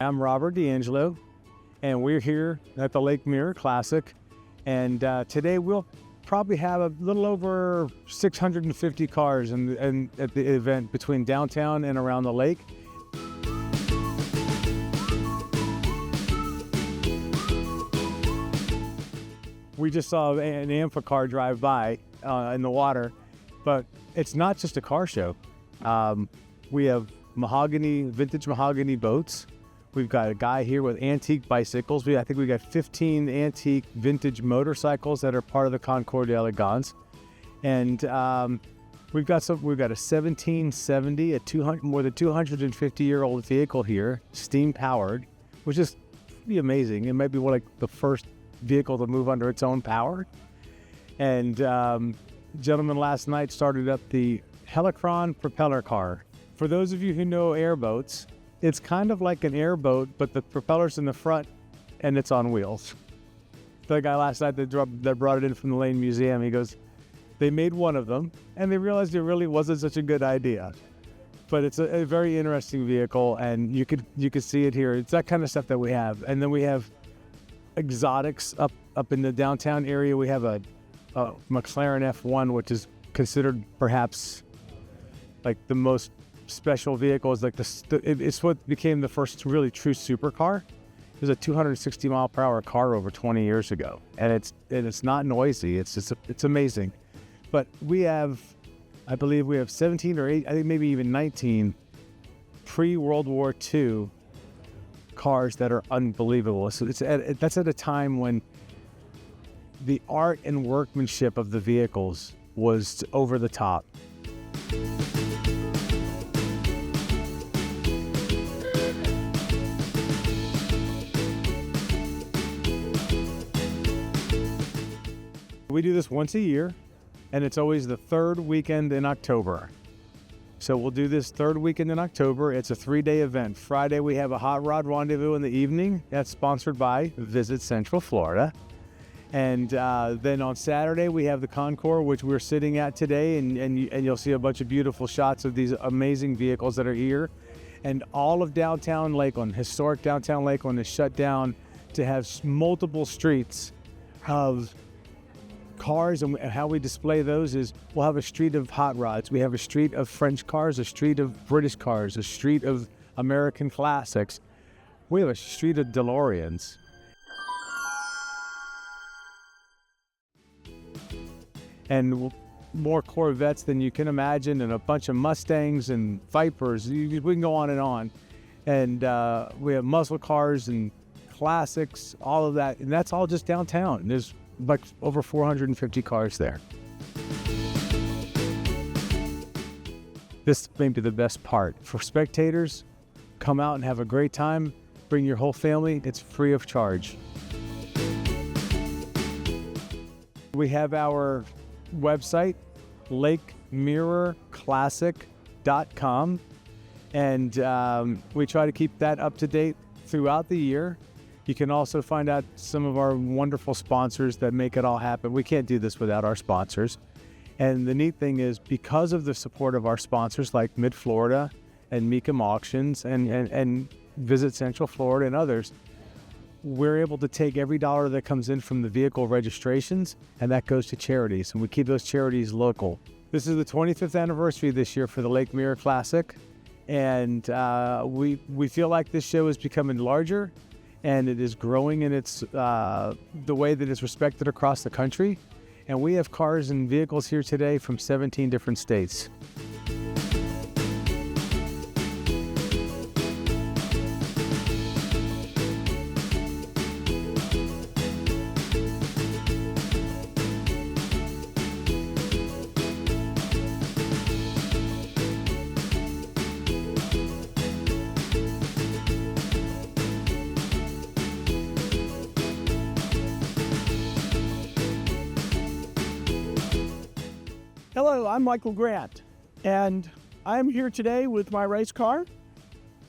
I'm Robert D'Angelo, and we're here at the Lake Mirror Classic. And today we'll probably have a little over 650 cars at the event between downtown and around the lake. We just saw an Ampha car drive by in the water, but it's not just a car show. We have vintage mahogany boats. We've got a guy here with antique bicycles. I think we got 15 antique vintage motorcycles that are part of the Concours d'Elegance. And we've got a 1770, more than 250-year-old vehicle here, steam powered, which is pretty amazing. It might be like the first vehicle to move under its own power. And gentleman last night started up the Helicron propeller car. For those of you who know airboats, it's kind of like an airboat, but the propeller's in the front and it's on wheels. The guy last night that brought it in from the Lane Museum, he goes, they made one of them and they realized it really wasn't such a good idea. But it's a very interesting vehicle, and you could see it here. It's that kind of stuff that we have. And then we have exotics up in the downtown area. We have a McLaren F1, which is considered perhaps like the most special vehicle. Is like it's what became the first really true supercar. It was a 260 mile per hour car over 20 years ago, and it's not noisy. It's amazing. But I believe we have 17 or 8, I think maybe even 19 pre-World War II cars that are unbelievable. So that's at a time when the art and workmanship of the vehicles was over the top. We do this once a year, and it's always the third weekend in October. So we'll do this third weekend in October. It's a 3-day event. Friday, we have a hot rod rendezvous in the evening. That's sponsored by Visit Central Florida. And then on Saturday, we have the Concours, which we're sitting at today, and you'll see a bunch of beautiful shots of these amazing vehicles that are here. And all of downtown Lakeland, historic downtown Lakeland, is shut down to have multiple streets of cars. And how we display those is we'll have a street of hot rods, we have a street of French cars, a street of British cars, a street of American classics. We have a street of DeLoreans. And more Corvettes than you can imagine, and a bunch of Mustangs and Vipers. We can go on and on. And we have muscle cars and classics, all of that. And that's all just downtown. There's like over 450 cars there. This may be the best part. For spectators, come out and have a great time. Bring your whole family. It's free of charge. We have our website, lakemirrorclassic.com, and we try to keep that up to date throughout the year. You can also find out some of our wonderful sponsors that make it all happen. We can't do this without our sponsors. And the neat thing is, because of the support of our sponsors like Mid-Florida and Mecum Auctions and Visit Central Florida and others, we're able to take every dollar that comes in from the vehicle registrations, and that goes to charities, and we keep those charities local. This is the 25th anniversary this year for the Lake Mirror Classic, and we feel like this show is becoming larger, and it is growing in its the way that it's respected across the country. And we have cars and vehicles here today from 17 different states. Hello, I'm Michael Grant, and I'm here today with my race car. It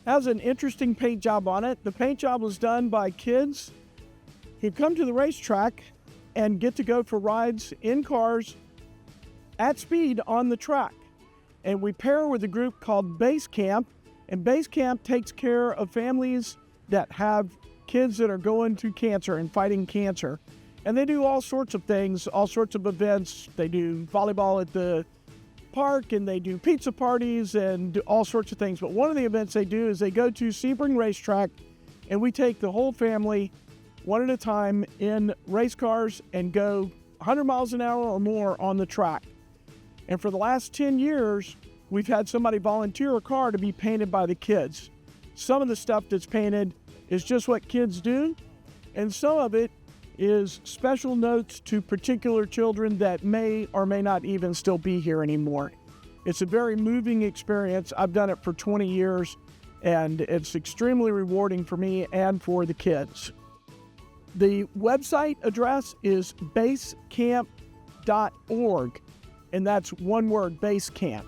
has an interesting paint job on it. The paint job was done by kids who come to the racetrack and get to go for rides in cars at speed on the track. And we pair with a group called Base Camp, and Base Camp takes care of families that have kids that are going through cancer and fighting cancer. And they do all sorts of things, all sorts of events. They do volleyball at the park, and they do pizza parties and do all sorts of things. But one of the events they do is they go to Sebring Racetrack, and we take the whole family one at a time in race cars and go 100 miles an hour or more on the track. And for the last 10 years, we've had somebody volunteer a car to be painted by the kids. Some of the stuff that's painted is just what kids do, and some of it is special notes to particular children that may or may not even still be here anymore. It's a very moving experience. I've done it for 20 years, and it's extremely rewarding for me and for the kids. The website address is basecamp.org, and that's one word, Basecamp.